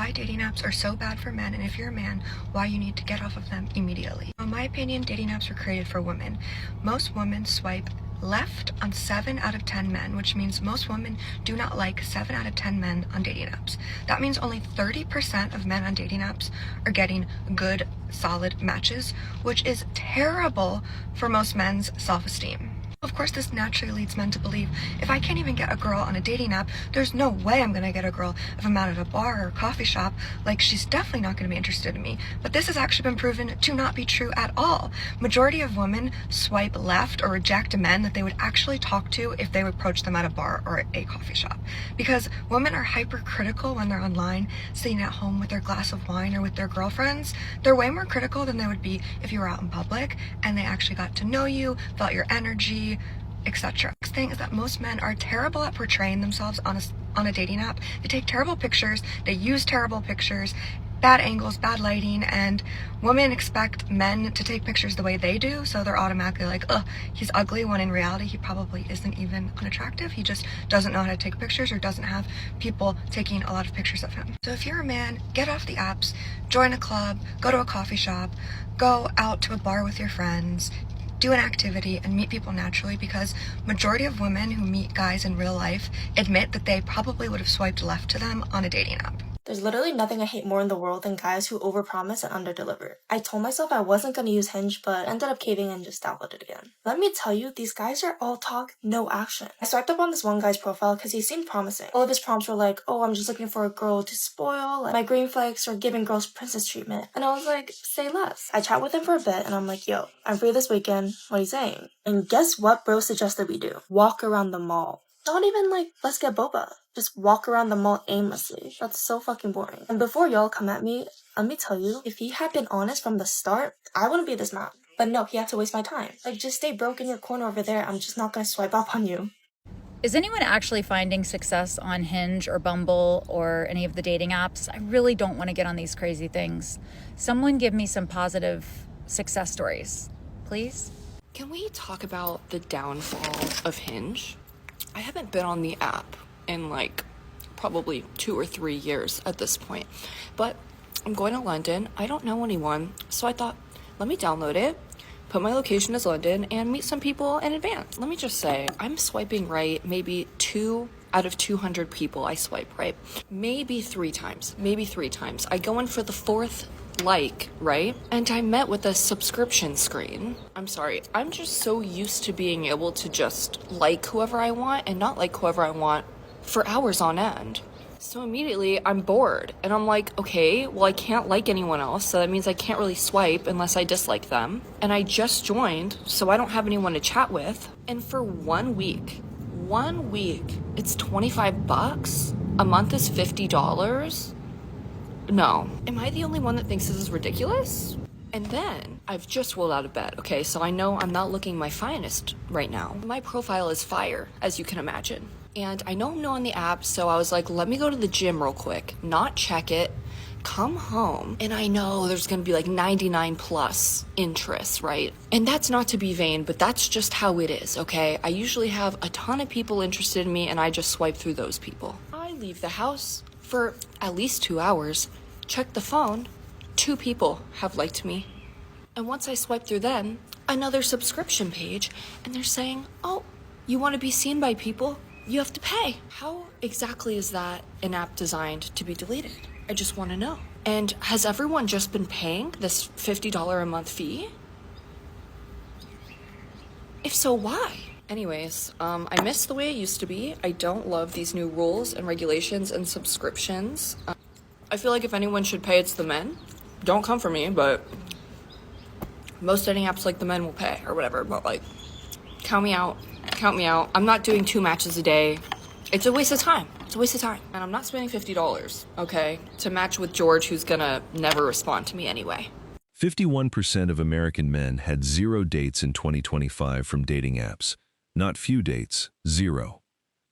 why dating apps are so bad for men, and if you're a man, why you need to get off of them immediately. In my opinion, dating apps were created for women. Most women swipe left on 7 out of 10 men, which means most women do not like 7 out of 10 men on dating apps. That means only 30% of men on dating apps are getting good, solid matches, which is terrible for most men's self-esteem. Of course, this naturally leads men to believe, if I can't even get a girl on a dating app, there's no way I'm gonna get a girl if I'm out at a bar or a coffee shop. Like, she's definitely not gonna be interested in me. But this has actually been proven to not be true at all. Majority of women swipe left or reject men that they would actually talk to if they would approach them at a bar or a coffee shop. Because women are hypercritical when they're online, sitting at home with their glass of wine or with their girlfriends. They're way more critical than they would be if you were out in public and they actually got to know you, felt your energy, etc. Next thing is that most men are terrible at portraying themselves on a dating app. They take terrible pictures, they use terrible pictures, bad angles, bad lighting, and women expect men to take pictures the way they do, so they're automatically like, ugh, he's ugly, when in reality he probably isn't even unattractive. He just doesn't know how to take pictures or doesn't have people taking a lot of pictures of him. So if you're a man, get off the apps, join a club, go to a coffee shop, go out to a bar with your friends, do an activity and meet people naturally, because majority of women who meet guys in real life admit that they probably would have swiped left to them on a dating app. There's literally nothing I hate more in the world than guys who overpromise and underdeliver. I told myself I wasn't gonna use Hinge, but ended up caving and just downloaded it again. Let me tell you, these guys are all talk, no action. I swiped up on this one guy's profile because he seemed promising. All of his prompts were like, oh, I'm just looking for a girl to spoil, and my green flags are giving girls princess treatment. And I was like, say less. I chat with him for a bit and I'm like, yo, I'm free this weekend, what are you saying? And guess what bro suggested we do? Walk around the mall. Not even like, let's get boba. Just walk around the mall aimlessly. That's so fucking boring. And before y'all come at me, let me tell you, if he had been honest from the start, I wouldn't be this mad. But no, he had to waste my time. Like, just stay broke in your corner over there. I'm just not gonna swipe up on you. Is anyone actually finding success on Hinge or Bumble or any of the dating apps? I really don't want to get on these crazy things. Someone give me some positive success stories, please. Can we talk about the downfall of Hinge? I haven't been on the app in like probably 2 or 3 years at this point, but I'm going to London. I don't know anyone, so I thought, let me download it, put my location as London, and meet some people in advance. Let me just say, I'm swiping right maybe 2 out of 200 people I swipe right. Maybe 3 times. I go in for the 4th like, right? And I met with a subscription screen. I'm sorry, I'm just so used to being able to just like whoever I want and not like whoever I want for hours on end. So immediately I'm bored and I'm like, okay, well, I can't like anyone else, so that means I can't really swipe unless I dislike them. And I just joined, so I don't have anyone to chat with. And for 1 week, it's $25. A month is $50. No. Am I the only one that thinks this is ridiculous? And then, I've just rolled out of bed, okay? So I know I'm not looking my finest right now. My profile is fire, as you can imagine. And I know I'm new on the app, so I was like, let me go to the gym real quick, not check it, come home, and I know there's gonna be like 99 plus interests, right? And that's not to be vain, but that's just how it is, okay? I usually have a ton of people interested in me, and I just swipe through those people. I leave the house for at least 2 hours, check the phone, 2 people have liked me. And once I swipe through them, another subscription page, and they're saying, oh, you want to be seen by people? You have to pay. How exactly is that an app designed to be deleted? I just want to know. And has everyone just been paying this $50 a month fee? If so, why? Anyways, I miss the way it used to be. I don't love these new rules and regulations and subscriptions. I feel like if anyone should pay, it's the men. Don't come for me, but most dating apps like the men will pay or whatever, but like, count me out. I'm not doing 2 matches a day. It's a waste of time. And I'm not spending $50, okay, to match with George, who's gonna never respond to me anyway. 51% of American men had 0 dates in 2025 from dating apps. Not few dates, 0.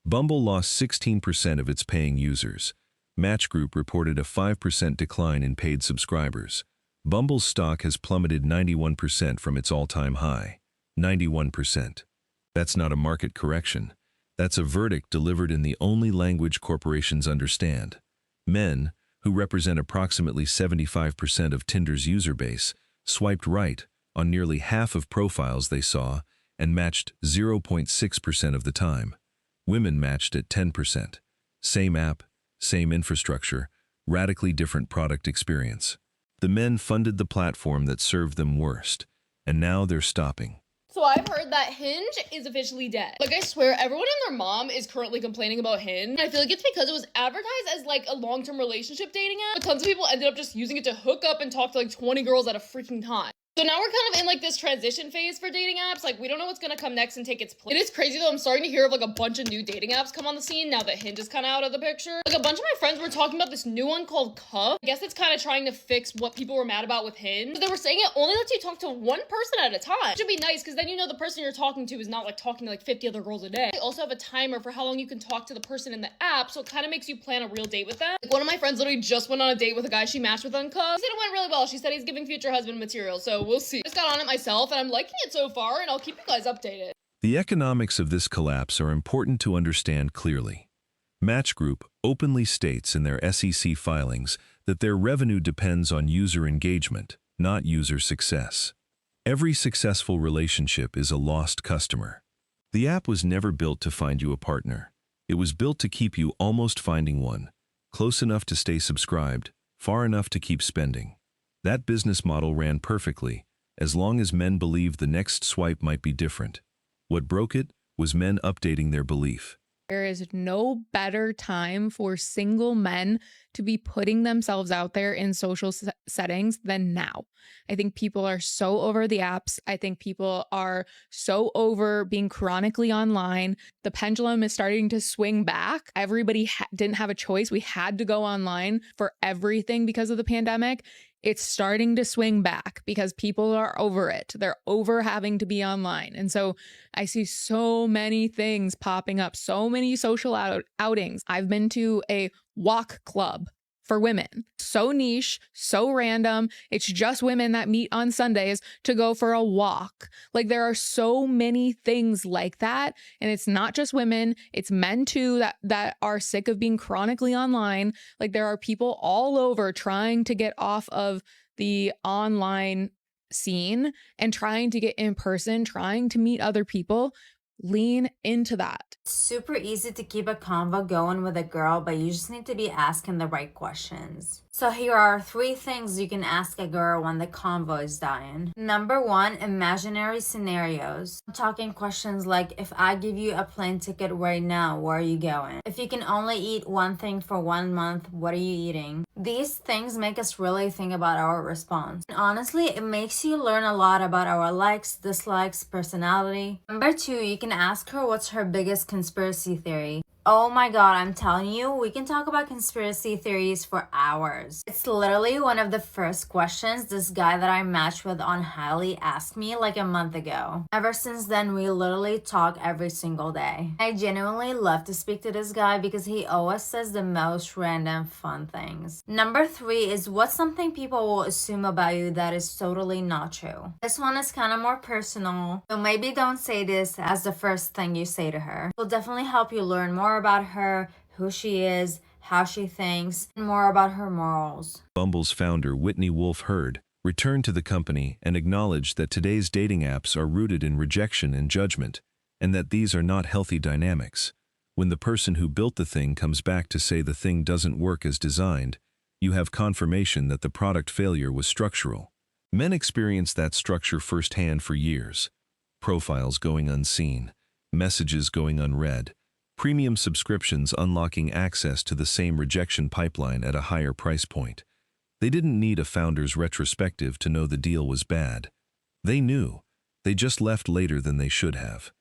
Bumble lost 16% of its paying users. Match Group reported a 5% decline in paid subscribers. Bumble's stock has plummeted 91% from its all-time high. 91%. That's not a market correction. That's a verdict delivered in the only language corporations understand. Men, who represent approximately 75% of Tinder's user base, swiped right on nearly half of profiles they saw and matched 0.6% of the time. Women matched at 10%. Same app, same infrastructure, radically different product experience. The men funded the platform that served them worst, and now they're stopping. So I've heard that Hinge is officially dead. Like, I swear, everyone and their mom is currently complaining about Hinge. I feel like it's because it was advertised as like a long-term relationship dating app, but tons of people ended up just using it to hook up and talk to like 20 girls at a freaking time. So now we're kind of in like this transition phase for dating apps. Like, we don't know what's gonna come next and take its place. It is crazy though, I'm starting to hear of like a bunch of new dating apps come on the scene now that Hinge is kind of out of the picture. Like, a bunch of my friends were talking about this new one called MGTOW. I guess it's kind of trying to fix what people were mad about with Hinge. But they were saying it only lets you talk to one person at a time. It should be nice because then you know the person you're talking to is not like talking to like 50 other girls a day. They also have a timer for how long you can talk to the person in the app, so it kind of makes you plan a real date with them. Like, one of my friends literally just went on a date with a guy she matched with on MGTOW. She said it went really well. She said he's giving future husband material, so we'll see. Just got on it myself and I'm liking it so far, and I'll keep you guys updated. The economics of this collapse are important to understand clearly. Match Group openly states in their SEC filings that their revenue depends on user engagement, not user success. Every successful relationship is a lost customer. The app was never built to find you a partner. It was built to keep you almost finding one, close enough to stay subscribed, far enough to keep spending. That business model ran perfectly, as long as men believed the next swipe might be different. What broke it was men updating their belief. There is no better time for single men to be putting themselves out there in social settings than now. I think people are so over the apps. I think people are so over being chronically online. The pendulum is starting to swing back. Everybody didn't have a choice. We had to go online for everything because of the pandemic. It's starting to swing back because people are over it. They're over having to be online. And so I see so many things popping up, so many social outings. I've been to a walk club for women. So niche, so random. It's just women that meet on Sundays to go for a walk. Like, there are so many things like that. And it's not just women, it's men too that are sick of being chronically online. Like, there are people all over trying to get off of the online scene and trying to get in person, trying to meet other people. Lean into that. It's super easy to keep a convo going with a girl, but you just need to be asking the right questions. So here are 3 things you can ask a girl when the convo is dying. Number 1, imaginary scenarios. I'm talking questions like, if I give you a plane ticket right now, where are you going? If you can only eat one thing for 1 month, what are you eating? These things make us really think about our response. And honestly, it makes you learn a lot about our likes, dislikes, personality. Number 2, you can ask her what's her biggest conspiracy theory. Oh my god, I'm telling you, we can talk about conspiracy theories for hours. It's literally one of the first questions this guy that I matched with on Highly asked me like a month ago. Ever since then, we literally talk every single day. I genuinely love to speak to this guy because he always says the most random fun things. Number 3 is what's something people will assume about you that is totally not true. This one is kind of more personal, so maybe don't say this as the first thing you say to her. It will definitely help you learn more about her, who she is, how she thinks, and more about her morals. Bumble's founder, Whitney Wolfe Herd, returned to the company and acknowledged that today's dating apps are rooted in rejection and judgment, and that these are not healthy dynamics. When the person who built the thing comes back to say the thing doesn't work as designed, you have confirmation that the product failure was structural. Men experience that structure firsthand for years. Profiles going unseen, messages going unread, premium subscriptions unlocking access to the same rejection pipeline at a higher price point. They didn't need a founder's retrospective to know the deal was bad. They knew. They just left later than they should have.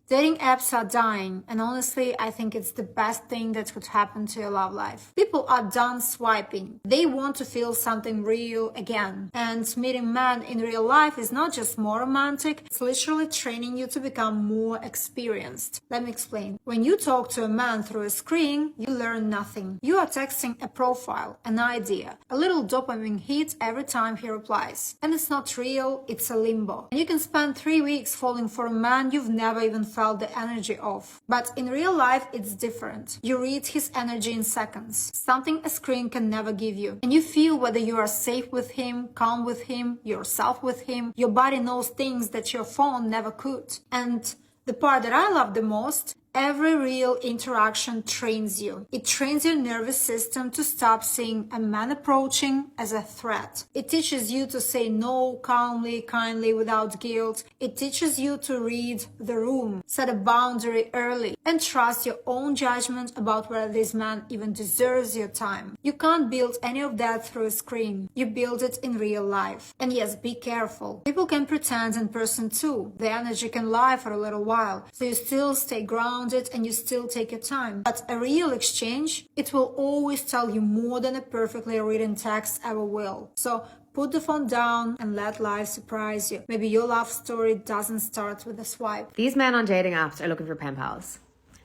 Dating apps are dying, and honestly, I think it's the best thing that could happen to your love life. People are done swiping. They want to feel something real again. And meeting men in real life is not just more romantic, it's literally training you to become more experienced. Let me explain. When you talk to a man through a screen, you learn nothing. You are texting a profile, an idea, a little dopamine hit every time he replies. And it's not real, it's a limbo. And you can spend 3 weeks falling for a man you've never even felt the energy of. But in real life, it's different. You read his energy in seconds, something a screen can never give you. And you feel whether you are safe with him, calm with him, yourself with him. Your body knows things that your phone never could. And the part that I love the most, every real interaction trains you. It trains your nervous system to stop seeing a man approaching as a threat. It teaches you to say no calmly, kindly, without guilt. It teaches you to read the room, set a boundary early, and trust your own judgment about whether this man even deserves your time. You can't build any of that through a screen. You build it in real life. And yes, be careful. People can pretend in person too. The energy can lie for a little while, so you still stay grounded and you still take your time. But a real exchange, it will always tell you more than a perfectly written text ever will. So put the phone down and let life surprise you. Maybe your love story doesn't start with a swipe. These men on dating apps are looking for pen pals.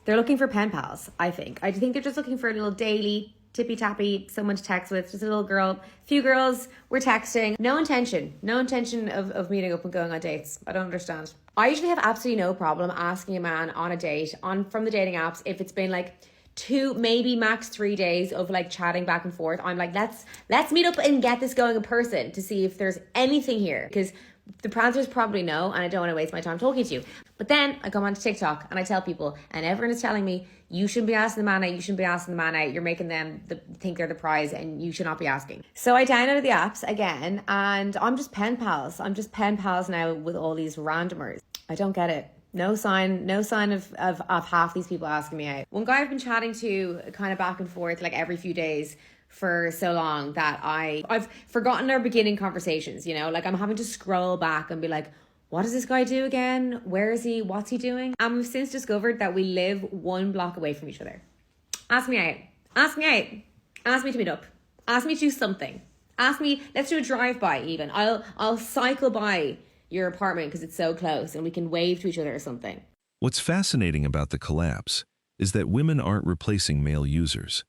They're looking for pen pals, I think. I think they're just looking for a little daily tippy-tappy, someone to text with, just a little girl. Few girls were texting. No intention of meeting up and going on dates. I don't understand. I usually have absolutely no problem asking a man on a date from the dating apps if it's been like 2, maybe max 3 days of like chatting back and forth. I'm like, let's meet up and get this going in person to see if there's anything here, because the answer is probably no, and I don't want to waste my time talking to you. But then I come onto TikTok and I tell people, and everyone is telling me, you shouldn't be asking the man out, you shouldn't be asking the man out, you're making them think they're the prize and you should not be asking. So I downloaded the apps again and I'm just pen pals. I'm just pen pals now with all these randomers. I don't get it. No sign of half these people asking me out. One guy I've been chatting to kind of back and forth like every few days for so long that I've forgotten our beginning conversations, you know, like I'm having to scroll back and be like, what does this guy do again? Where is he? What's he doing? And we've since discovered that we live 1 block away from each other. Ask me out. Ask me out. Ask me to meet up. Ask me to do something. Ask me, let's do a drive-by even. I'll cycle by your apartment because it's so close and we can wave to each other or something. What's fascinating about the collapse is that women aren't replacing male users.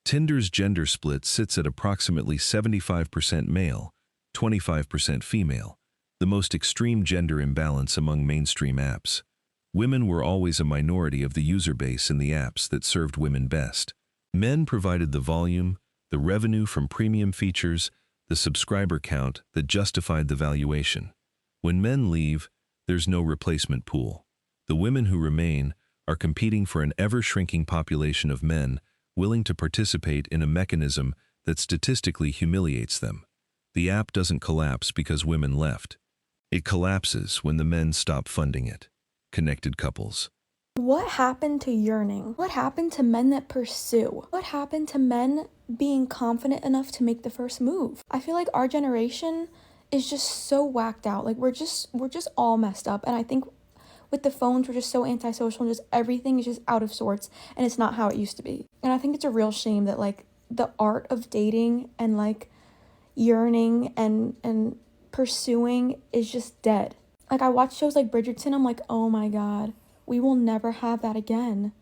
Tinder's gender split sits at approximately 75% male, 25% female, the most extreme gender imbalance among mainstream apps. Women were always a minority of the user base in the apps that served women best. Men provided the volume, the revenue from premium features, the subscriber count that justified the valuation. When men leave, there's no replacement pool. The women who remain are competing for an ever-shrinking population of men willing to participate in a mechanism that statistically humiliates them. The app doesn't collapse because women left. It collapses when the men stop funding it. Connected couples. What happened to yearning? What happened to men that pursue? What happened to men being confident enough to make the first move? I feel like our generation is just so whacked out. Like we're just all messed up. And I think with the phones, we're just so antisocial and just everything is just out of sorts and it's not how it used to be. And I think it's a real shame that like the art of dating and like yearning and pursuing is just dead. Like I watch shows like Bridgerton, I'm like, oh my God, we will never have that again.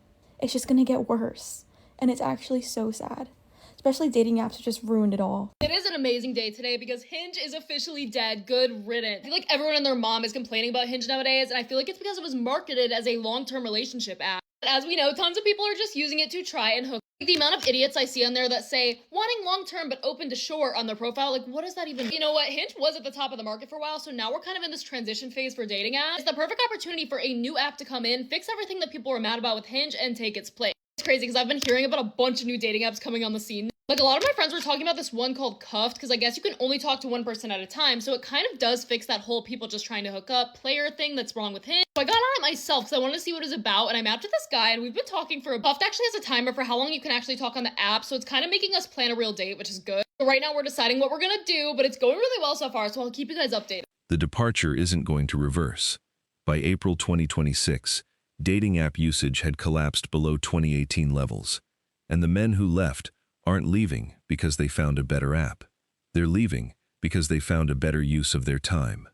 It's just gonna get worse. And it's actually so sad. Especially dating apps have just ruined it all. It is an amazing day today because Hinge is officially dead. Good riddance. I feel like everyone and their mom is complaining about Hinge nowadays, and I feel like it's because it was marketed as a long-term relationship app. As we know, tons of people are just using it to try and hook. The amount of idiots I see on there that say wanting long-term but open to short on their profile, like what does that even mean? You know what? Hinge was at the top of the market for a while, so now we're kind of in this transition phase for dating apps. It's the perfect opportunity for a new app to come in, fix everything that people were mad about with Hinge, and take its place. It's crazy because I've been hearing about a bunch of new dating apps coming on the scene. Like a lot of my friends were talking about this one called Cuffed because I guess you can only talk to one person at a time, so it kind of does fix that whole people just trying to hook up player thing that's wrong with Hinge. So I got on it myself because I wanted to see what it was about, and I mapped with this guy and we've been talking for a Cuffed actually has a timer for how long you can actually talk on the app, so it's kind of making us plan a real date, which is good. So right now we're deciding what we're gonna do, but it's going really well so far, so I'll keep you guys updated. The departure isn't going to reverse. By April 2026, dating app usage had collapsed below 2018 levels, and the men who left aren't leaving because they found a better app. They're leaving because they found a better use of their time.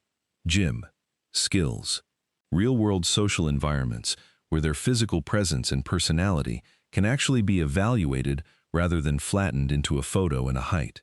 Gym, skills, real-world social environments where their physical presence and personality can actually be evaluated rather than flattened into a photo and a height.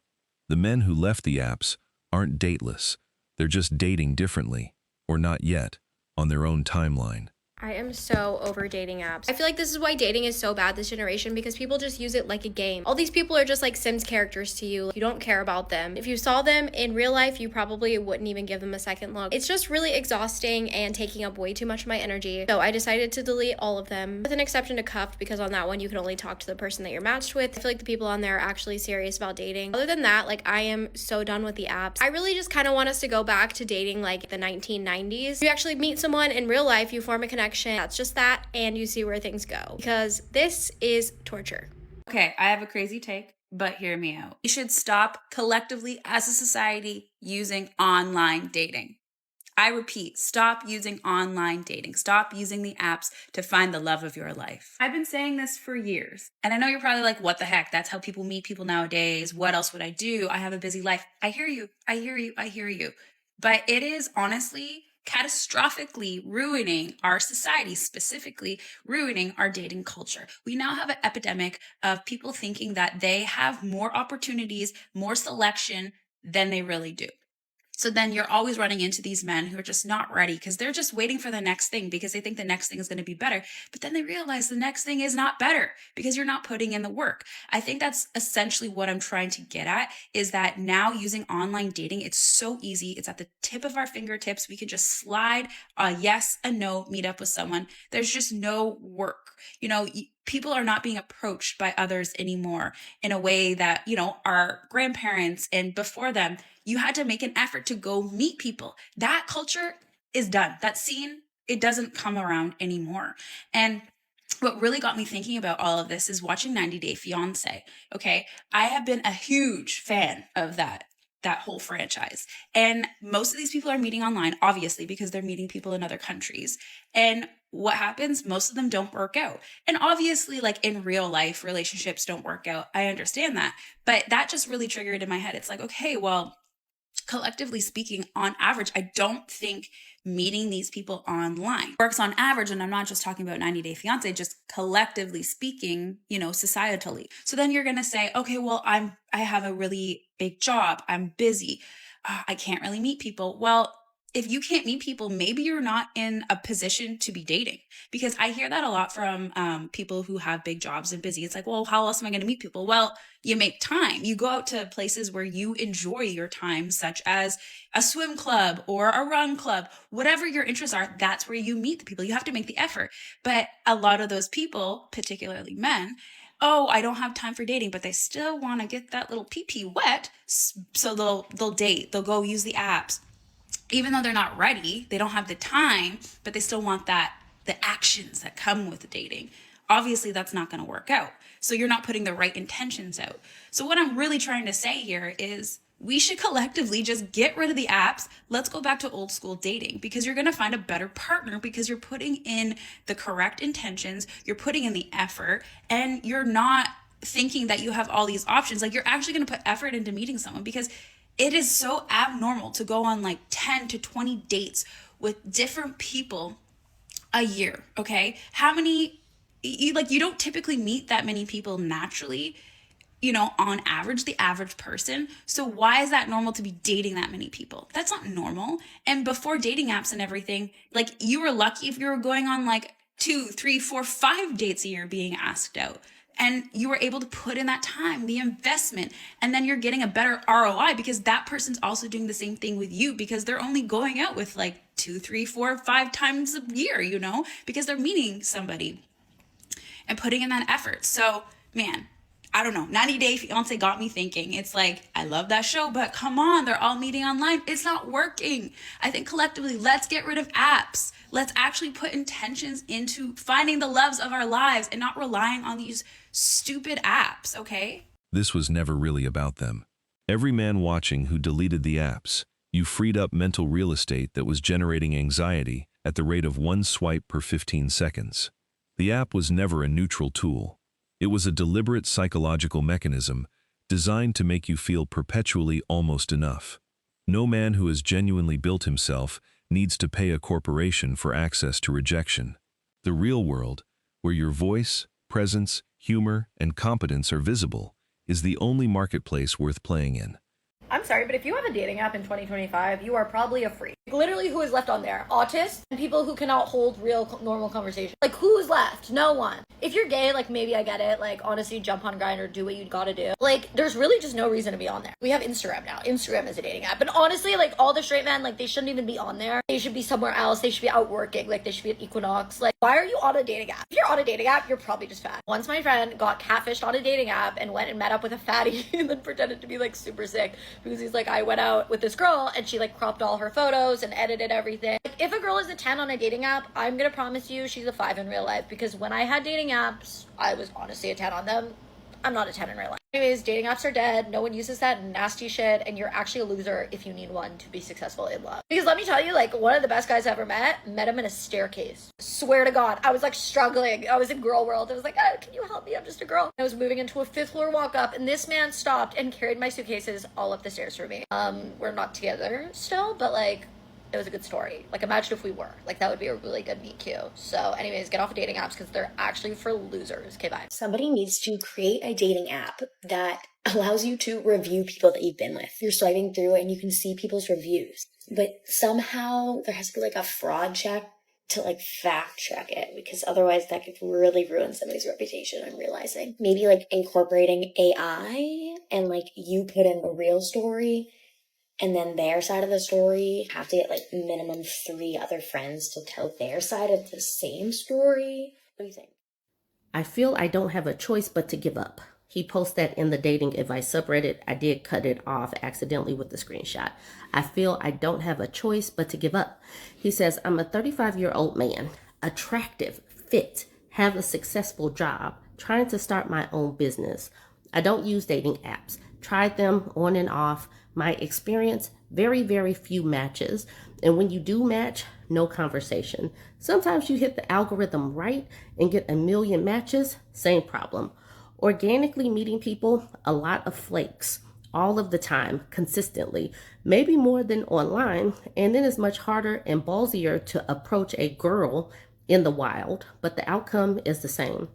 The men who left the apps aren't dateless. They're just dating differently, or not yet, on their own timeline. I am so over dating apps. I feel like this is why dating is so bad this generation, because people just use it like a game. All these people are just like Sims characters to you. You don't care about them. If you saw them in real life, you probably wouldn't even give them a second look. It's just really exhausting and taking up way too much of my energy. So I decided to delete all of them, with an exception to Cuffed, because on that one you can only talk to the person that you're matched with. I feel like the people on there are actually serious about dating. Other than that, like, I am so done with the apps. I really just kind of want us to go back to dating like the 1990s. You actually meet someone in real life, you form a connection. That's just that, and you see where things go, because this is torture. Okay, I have a crazy take, but hear me out. We should stop collectively as a society using online dating. I repeat, stop using online dating. Stop using the apps to find the love of your life. I've been saying this for years. And I know you're probably like, what the heck? That's how people meet people nowadays. What else would I do? I have a busy life. I hear you. I hear you. I hear you. But it is honestly catastrophically ruining our society, specifically ruining our dating culture. We now have an epidemic of people thinking that they have more opportunities, more selection than they really do. So then you're always running into these men who are just not ready because they're just waiting for the next thing because they think the next thing is going to be better. But then they realize the next thing is not better because you're not putting in the work. I think that's essentially what I'm trying to get at, is that now using online dating, it's so easy. It's at the tip of our fingertips. We can just slide a yes, a no, meet up with someone. There's just no work. You know, people are not being approached by others anymore in a way that, you know, our grandparents and before them, you had to make an effort to go meet people. That culture is done. That scene, it doesn't come around anymore. And what really got me thinking about all of this is watching 90 Day Fiancé. Okay. I have been a huge fan of that whole franchise. And most of these people are meeting online, obviously, because they're meeting people in other countries. And what happens? Most of them don't work out. And obviously, like in real life, relationships don't work out. I understand that. But that just really triggered in my head. It's like, okay, well, collectively speaking, on average, I don't think meeting these people online works on average. And I'm not just talking about 90 Day Fiancé, just collectively speaking, you know, societally. So then you're going to say, okay, well, I have a really big job. I'm busy. I can't really meet people. Well, if you can't meet people, maybe you're not in a position to be dating, because I hear that a lot from people who have big jobs and busy. It's like, well, how else am I going to meet people? Well, you make time. You go out to places where you enjoy your time, such as a swim club or a run club, whatever your interests are, that's where you meet the people. You have to make the effort. But a lot of those people, particularly men, oh, I don't have time for dating, but they still want to get that little pee-pee wet. So they'll date, they'll go use the apps. Even though they're not ready, they don't have the time, but they still want the actions that come with dating. Obviously, that's not going to work out. So you're not putting the right intentions out. So what I'm really trying to say here is we should collectively just get rid of the apps. Let's go back to old school dating, because you're going to find a better partner because you're putting in the correct intentions, you're putting in the effort, and you're not thinking that you have all these options. Like, you're actually going to put effort into meeting someone, because it is so abnormal to go on like 10 to 20 dates with different people a year. Okay. How many, you don't typically meet that many people naturally, you know, on average, the average person. So why is that normal to be dating that many people? That's not normal. And before dating apps and everything, like, you were lucky if you were going on like 2, 3, 4, 5 dates a year being asked out. And you were able to put in that time, the investment, and then you're getting a better ROI because that person's also doing the same thing with you, because they're only going out with like 2, 3, 4, 5 times a year, you know, because they're meeting somebody and putting in that effort. So, man, I don't know. 90 Day Fiancé got me thinking. It's like, I love that show, but come on, they're all meeting online. It's not working. I think collectively, let's get rid of apps. Let's actually put intentions into finding the loves of our lives and not relying on these stupid apps, okay? This was never really about them. Every man watching who deleted the apps, you freed up mental real estate that was generating anxiety at the rate of 1 swipe per 15 seconds. The app was never a neutral tool. It was a deliberate psychological mechanism designed to make you feel perpetually almost enough. No man who has genuinely built himself needs to pay a corporation for access to rejection. The real world, where your voice, presence, humor, and competence are visible, is the only marketplace worth playing in. I'm sorry, but if you have a dating app in 2025, you are probably a freak. Literally, who is left on there? Autists and people who cannot hold real normal conversation. Like, who's left? No one. If you're gay, like, maybe I get it. Like, honestly, jump on Grindr, do what you gotta do. Like, there's really just no reason to be on there. We have Instagram now. Instagram is a dating app. And honestly, like, all the straight men, like, they shouldn't even be on there. They should be somewhere else. They should be out working. Like, they should be at Equinox. Like, why are you on a dating app? If you're on a dating app, you're probably just fat. Once my friend got catfished on a dating app and went and met up with a fatty and then pretended to be, like, super sick because he's like, I went out with this girl and she, like, cropped all her photos and edited everything. Like, if a girl is a 10 on a dating app, I'm gonna promise you she's a 5 in real life, because when I had dating apps, I was honestly a 10 on them. I'm not a 10 in real life. Anyways, dating apps are dead. No one uses that nasty shit, and you're actually a loser if you need one to be successful in love. Because let me tell you, like, one of the best guys I ever met him in a staircase. Swear to God, I was like struggling. I was in girl world. I was like, oh, can you help me? I'm just a girl. I was moving into a 5th floor walk up, and this man stopped and carried my suitcases all up the stairs for me. We're not together still, but like, it was a good story. Like, imagine if we were. Like, that would be a really good meet cute. So anyways, get off of dating apps because they're actually for losers. Okay, bye. Somebody needs to create a dating app that allows you to review people that you've been with. You're swiping through and you can see people's reviews. But somehow there has to be like a fraud check to like fact check it, because otherwise that could really ruin somebody's reputation. I'm realizing maybe like incorporating AI and like you put in a real story and then their side of the story, have to get like minimum 3 other friends to tell their side of the same story. What do you think? I feel I don't have a choice but to give up. He posts that in the dating advice subreddit. I did cut it off accidentally with the screenshot. I feel I don't have a choice but to give up. He says, I'm a 35-year-old man, attractive, fit, have a successful job, trying to start my own business. I don't use dating apps. Tried them on and off. My experience, very, very few matches. And when you do match, no conversation. Sometimes you hit the algorithm right and get a million matches, same problem. Organically meeting people, a lot of flakes, all of the time, consistently, maybe more than online. And then it's much harder and ballsier to approach a girl in the wild, but the outcome is the same.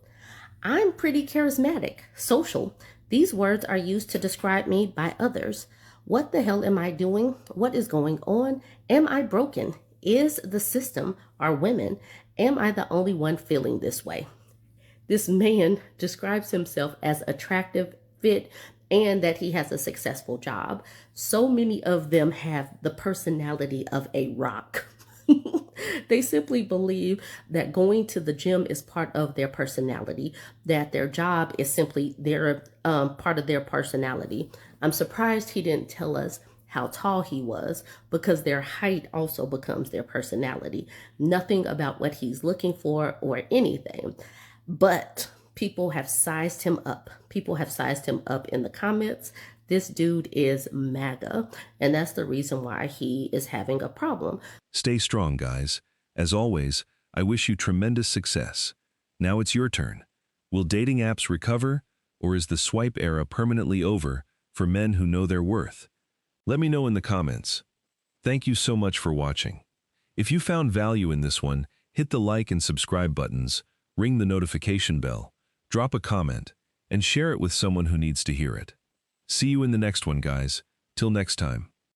I'm pretty charismatic, social. These words are used to describe me by others. What the hell am I doing? What is going on? Am I broken? Is the system, are women? Am I the only one feeling this way? This man describes himself as attractive, fit, and that he has a successful job. So many of them have the personality of a rock. They simply believe that going to the gym is part of their personality, that their job is simply their part of their personality. I'm surprised he didn't tell us how tall he was, because their height also becomes their personality. Nothing about what he's looking for or anything. But people have sized him up. People have sized him up in the comments. This dude is MAGA, and that's the reason why he is having a problem. Stay strong, guys. As always, I wish you tremendous success. Now it's your turn. Will dating apps recover, or is the swipe era permanently over for men who know their worth? Let me know in the comments. Thank you so much for watching. If you found value in this one, hit the like and subscribe buttons, ring the notification bell, drop a comment, and share it with someone who needs to hear it. See you in the next one, guys. Till next time.